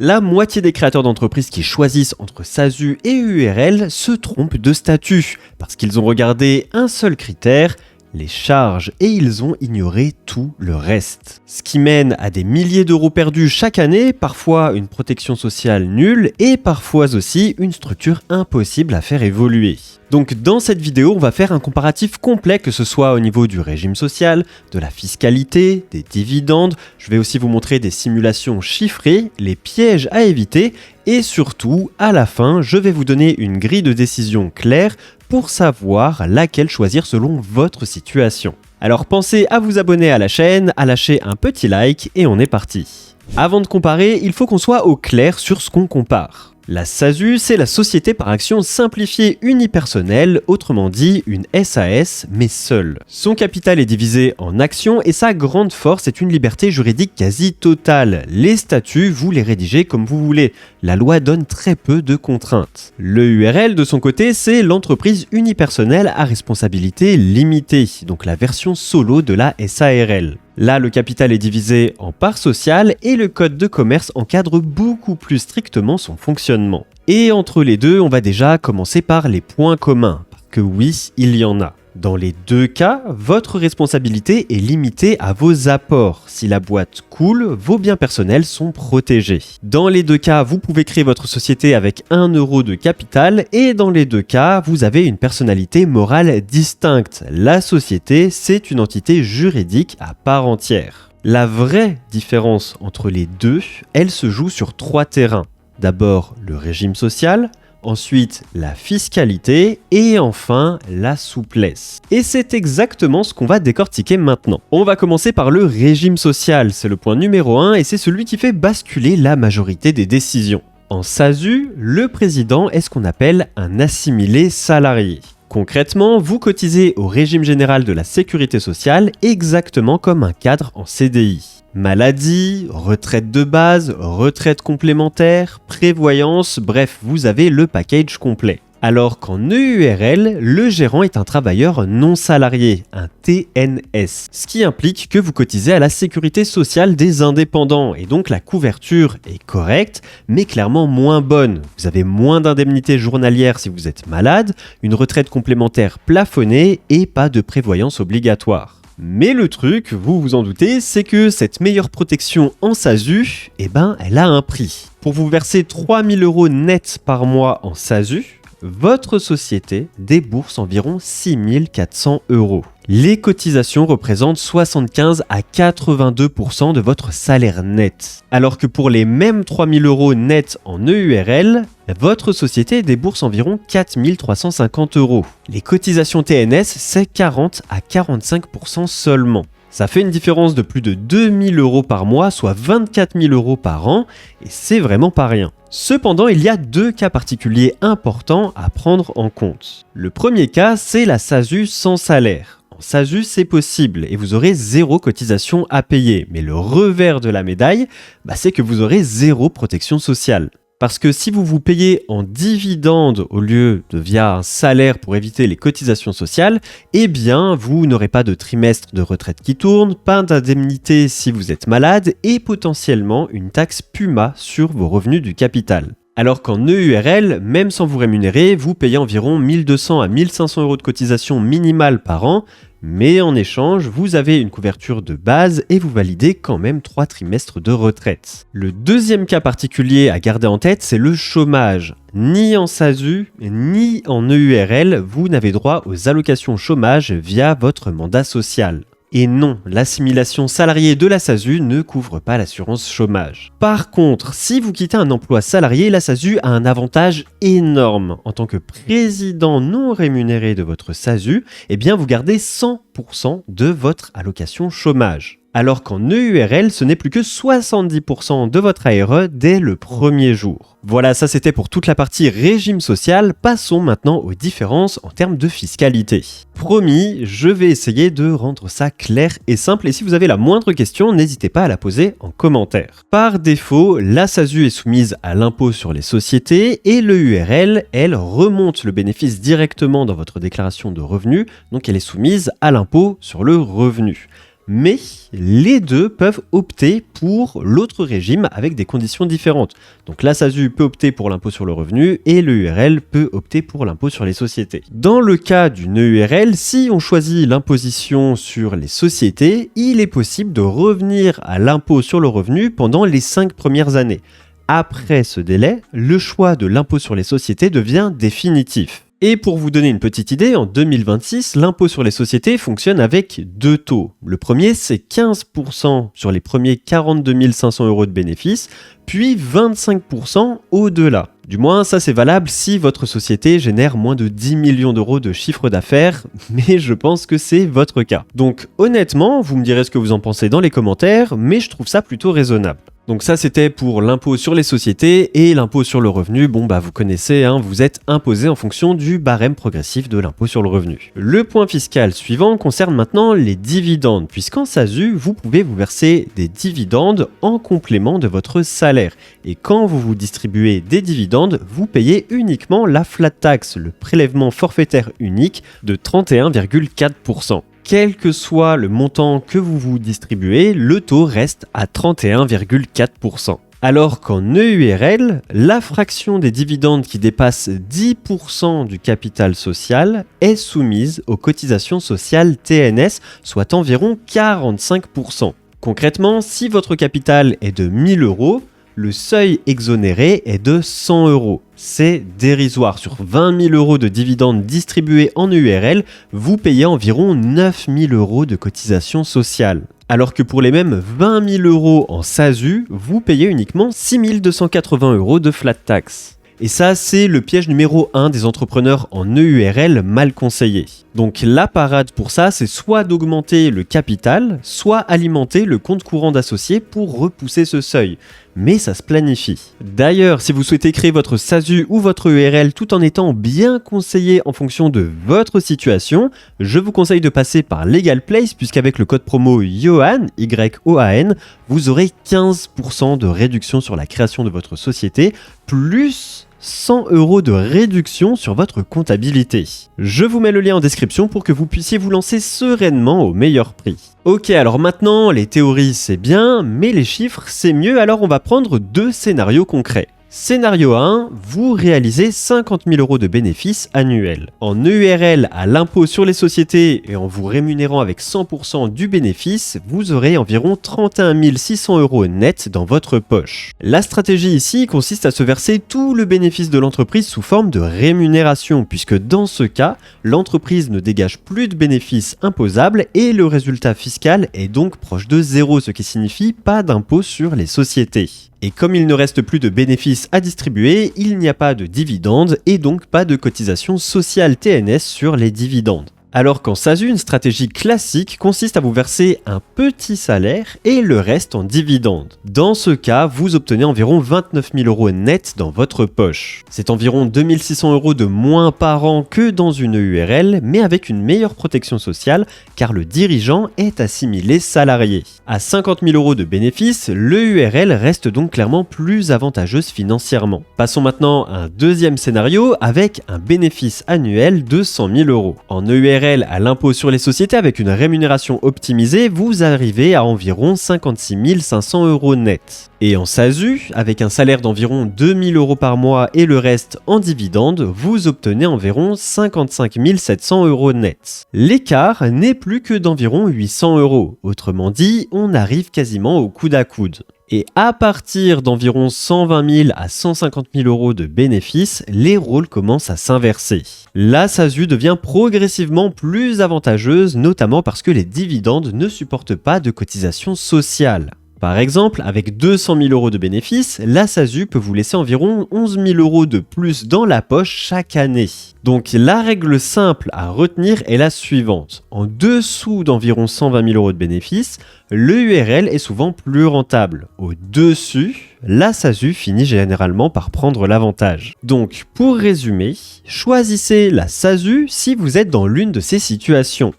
La moitié des créateurs d'entreprises qui choisissent entre SASU et URL se trompent de statut, parce qu'ils ont regardé un seul critère, les charges, et ils ont ignoré tout le reste. Ce qui mène à des milliers d'euros perdus chaque année, parfois une protection sociale nulle, et parfois aussi une structure impossible à faire évoluer. Donc dans cette vidéo, on va faire un comparatif complet, que ce soit au niveau du régime social, de la fiscalité, des dividendes. Je vais aussi vous montrer des simulations chiffrées, les pièges à éviter, et surtout, à la fin, je vais vous donner une grille de décision claire pour savoir laquelle choisir selon votre situation. Alors pensez à vous abonner à la chaîne, à lâcher un petit like, et on est parti. Avant de comparer, il faut qu'on soit au clair sur ce qu'on compare. La SASU, c'est la Société par action simplifiée unipersonnelle, autrement dit une SAS, mais seule. Son capital est divisé en actions et sa grande force est une liberté juridique quasi totale. Les statuts, vous les rédigez comme vous voulez. La loi donne très peu de contraintes. Le URL, de son côté, c'est l'entreprise unipersonnelle à responsabilité limitée, donc la version solo de la SARL. Là, le capital est divisé en parts sociales et le code de commerce encadre beaucoup plus strictement son fonctionnement. Et entre les deux, on va déjà commencer par les points communs, parce que oui, il y en a. Dans les deux cas, votre responsabilité est limitée à vos apports. Si la boîte coule, vos biens personnels sont protégés. Dans les deux cas, vous pouvez créer votre société avec 1 euro de capital et dans les deux cas, vous avez une personnalité morale distincte. La société, c'est une entité juridique à part entière. La vraie différence entre les deux, elle se joue sur 3 terrains. D'abord, le régime social. Ensuite, la fiscalité et enfin, la souplesse. Et c'est exactement ce qu'on va décortiquer maintenant. On va commencer par le régime social, c'est le point numéro 1 et c'est celui qui fait basculer la majorité des décisions. En SASU, le président est ce qu'on appelle un assimilé salarié. Concrètement, vous cotisez au régime général de la sécurité sociale exactement comme un cadre en CDI. Maladie, retraite de base, retraite complémentaire, prévoyance, bref, vous avez le package complet. Alors qu'en EURL, le gérant est un travailleur non salarié, un TNS, ce qui implique que vous cotisez à la sécurité sociale des indépendants et donc la couverture est correcte, mais clairement moins bonne. Vous avez moins d'indemnités journalières si vous êtes malade, une retraite complémentaire plafonnée et pas de prévoyance obligatoire. Mais le truc, vous vous en doutez, c'est que cette meilleure protection en SASU, elle a un prix. Pour vous verser 3 000 € net par mois en SASU, votre société débourse environ 6 400 €. Les cotisations représentent 75 à 82% de votre salaire net. Alors que pour les mêmes 3 000 € net en EURL, votre société débourse environ 4 350 €. Les cotisations TNS, c'est 40 à 45% seulement. Ça fait une différence de plus de 2 000 € par mois, soit 24 000 € par an, et c'est vraiment pas rien. Cependant, il y a 2 cas particuliers importants à prendre en compte. Le premier cas, c'est la SASU sans salaire. En SASU, c'est possible et vous aurez 0 cotisation à payer. Mais le revers de la médaille, c'est que vous aurez 0 protection sociale. Parce que si vous vous payez en dividende au lieu de via un salaire pour éviter les cotisations sociales, vous n'aurez pas de trimestre de retraite qui tourne, pas d'indemnité si vous êtes malade et potentiellement une taxe PUMA sur vos revenus du capital. Alors qu'en EURL, même sans vous rémunérer, vous payez environ 1 200 à 1 500 € de cotisation minimale par an, mais en échange, vous avez une couverture de base et vous validez quand même 3 trimestres de retraite. Le deuxième cas particulier à garder en tête, c'est le chômage. Ni en SASU, ni en EURL, vous n'avez droit aux allocations chômage via votre mandat social. Et non, l'assimilation salariée de la SASU ne couvre pas l'assurance chômage. Par contre, si vous quittez un emploi salarié, la SASU a un avantage énorme. En tant que président non rémunéré de votre SASU, vous gardez 100% de votre allocation chômage. Alors qu'en EURL, ce n'est plus que 70% de votre ARE dès le premier jour. Voilà, ça c'était pour toute la partie régime social. Passons maintenant aux différences en termes de fiscalité. Promis, je vais essayer de rendre ça clair et simple et si vous avez la moindre question, n'hésitez pas à la poser en commentaire. Par défaut, la SASU est soumise à l'impôt sur les sociétés et l'EURL, elle remonte le bénéfice directement dans votre déclaration de revenus, donc elle est soumise à l'impôt sur le revenu. Mais les deux peuvent opter pour l'autre régime avec des conditions différentes. Donc la SASU peut opter pour l'impôt sur le revenu et le URL peut opter pour l'impôt sur les sociétés. Dans le cas d'une EURL, si on choisit l'imposition sur les sociétés, il est possible de revenir à l'impôt sur le revenu pendant les 5 premières années. Après ce délai, le choix de l'impôt sur les sociétés devient définitif. Et pour vous donner une petite idée, en 2026, l'impôt sur les sociétés fonctionne avec 2 taux. Le premier, c'est 15% sur les premiers 42 500 € de bénéfices, puis 25% au-delà. Du moins, ça c'est valable si votre société génère moins de 10 millions d'euros de chiffre d'affaires, mais je pense que c'est votre cas. Donc honnêtement, vous me direz ce que vous en pensez dans les commentaires, mais je trouve ça plutôt raisonnable. Donc ça c'était pour l'impôt sur les sociétés et l'impôt sur le revenu. Bon bah vous connaissez, vous êtes imposé en fonction du barème progressif de l'impôt sur le revenu. Le point fiscal suivant concerne maintenant les dividendes, puisqu'en SASU, vous pouvez vous verser des dividendes en complément de votre salaire. Et quand vous vous distribuez des dividendes, vous payez uniquement la flat tax, le prélèvement forfaitaire unique de 31,4%. Quel que soit le montant que vous vous distribuez, le taux reste à 31,4%. Alors qu'en EURL, la fraction des dividendes qui dépasse 10% du capital social est soumise aux cotisations sociales TNS, soit environ 45%. Concrètement, si votre capital est de 1 000 €, le seuil exonéré est de 100 €. C'est dérisoire. Sur 20 000 € de dividendes distribués en EURL, vous payez environ 9 000 € de cotisations sociales. Alors que pour les mêmes 20 000 € en SASU, vous payez uniquement 6 280 € de flat tax. Et ça, c'est le piège numéro 1 des entrepreneurs en EURL mal conseillés. Donc la parade pour ça, c'est soit d'augmenter le capital, soit alimenter le compte courant d'associés pour repousser ce seuil. Mais ça se planifie. D'ailleurs, si vous souhaitez créer votre SASU ou votre EURL tout en étant bien conseillé en fonction de votre situation, je vous conseille de passer par LegalPlace puisqu'avec le code promo YOHAN, Y-O-A-N, vous aurez 15% de réduction sur la création de votre société, plus 100 € de réduction sur votre comptabilité. Je vous mets le lien en description pour que vous puissiez vous lancer sereinement au meilleur prix. Ok, alors maintenant, les théories c'est bien, mais les chiffres c'est mieux, alors on va prendre 2 scénarios concrets. Scénario 1, vous réalisez 50 000 € de bénéfices annuels. En EURL à l'impôt sur les sociétés et en vous rémunérant avec 100% du bénéfice, vous aurez environ 31 600 € net dans votre poche. La stratégie ici consiste à se verser tout le bénéfice de l'entreprise sous forme de rémunération, puisque dans ce cas, l'entreprise ne dégage plus de bénéfices imposables et le résultat fiscal est donc proche de zéro, ce qui signifie pas d'impôt sur les sociétés. Et comme il ne reste plus de bénéfices à distribuer, il n'y a pas de dividendes et donc pas de cotisation sociale TNS sur les dividendes. Alors qu'en SASU, une stratégie classique consiste à vous verser un petit salaire et le reste en dividendes. Dans ce cas, vous obtenez environ 29 000 € net dans votre poche. C'est environ 2 600 € de moins par an que dans une EURL, mais avec une meilleure protection sociale car le dirigeant est assimilé salarié. À 50 000 € de bénéfices, l'EURL reste donc clairement plus avantageuse financièrement. Passons maintenant à un deuxième scénario avec un bénéfice annuel de 100 000 €. En EURL à l'impôt sur les sociétés avec une rémunération optimisée, vous arrivez à environ 56 500 € net. Et en SASU, avec un salaire d'environ 2 000 € par mois et le reste en dividendes, vous obtenez environ 55 700 € net. L'écart n'est plus que d'environ 800 €. Autrement dit, on arrive quasiment au coude à coude. Et à partir d'environ 120 000 à 150 000 € de bénéfices, les rôles commencent à s'inverser. La SASU devient progressivement plus avantageuse, notamment parce que les dividendes ne supportent pas de cotisation sociale. Par exemple, avec 200 000 € de bénéfices, la SASU peut vous laisser environ 11 000 € de plus dans la poche chaque année. Donc la règle simple à retenir est la suivante. En dessous d'environ 120 000 € de bénéfices, l'EURL est souvent plus rentable. Au-dessus, la SASU finit généralement par prendre l'avantage. Donc pour résumer, choisissez la SASU si vous êtes dans l'une de ces situations.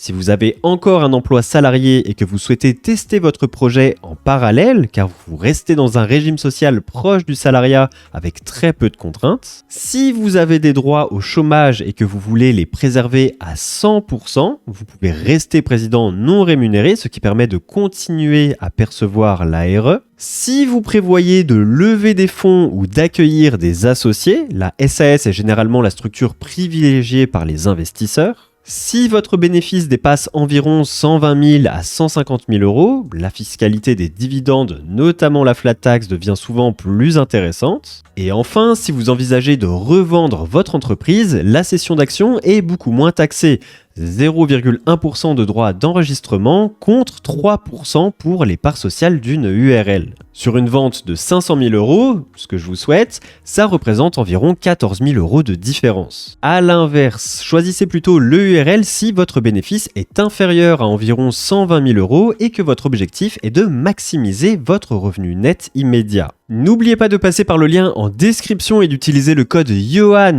Si vous avez encore un emploi salarié et que vous souhaitez tester votre projet en parallèle, car vous restez dans un régime social proche du salariat avec très peu de contraintes, si vous avez des droits au chômage et que vous voulez les préserver à 100%, vous pouvez rester président non rémunéré, ce qui permet de continuer à percevoir l'ARE. Si vous prévoyez de lever des fonds ou d'accueillir des associés, la SAS est généralement la structure privilégiée par les investisseurs. Si votre bénéfice dépasse environ 120 000 à 150 000 euros, la fiscalité des dividendes, notamment la flat tax, devient souvent plus intéressante. Et enfin, si vous envisagez de revendre votre entreprise, la cession d'actions est beaucoup moins taxée. 0,1% de droits d'enregistrement contre 3% pour les parts sociales d'une URL. Sur une vente de 500 000 euros, ce que je vous souhaite, ça représente environ 14 000 euros de différence. A l'inverse, choisissez plutôt l'URL si votre bénéfice est inférieur à environ 120 000 euros et que votre objectif est de maximiser votre revenu net immédiat. N'oubliez pas de passer par le lien en description et d'utiliser le code YOHAN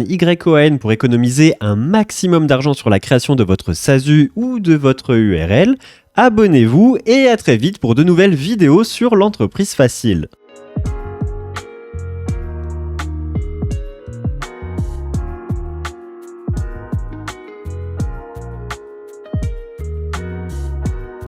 pour économiser un maximum d'argent sur la création de votre SASU ou de votre URL. Abonnez-vous et à très vite pour de nouvelles vidéos sur l'entreprise facile.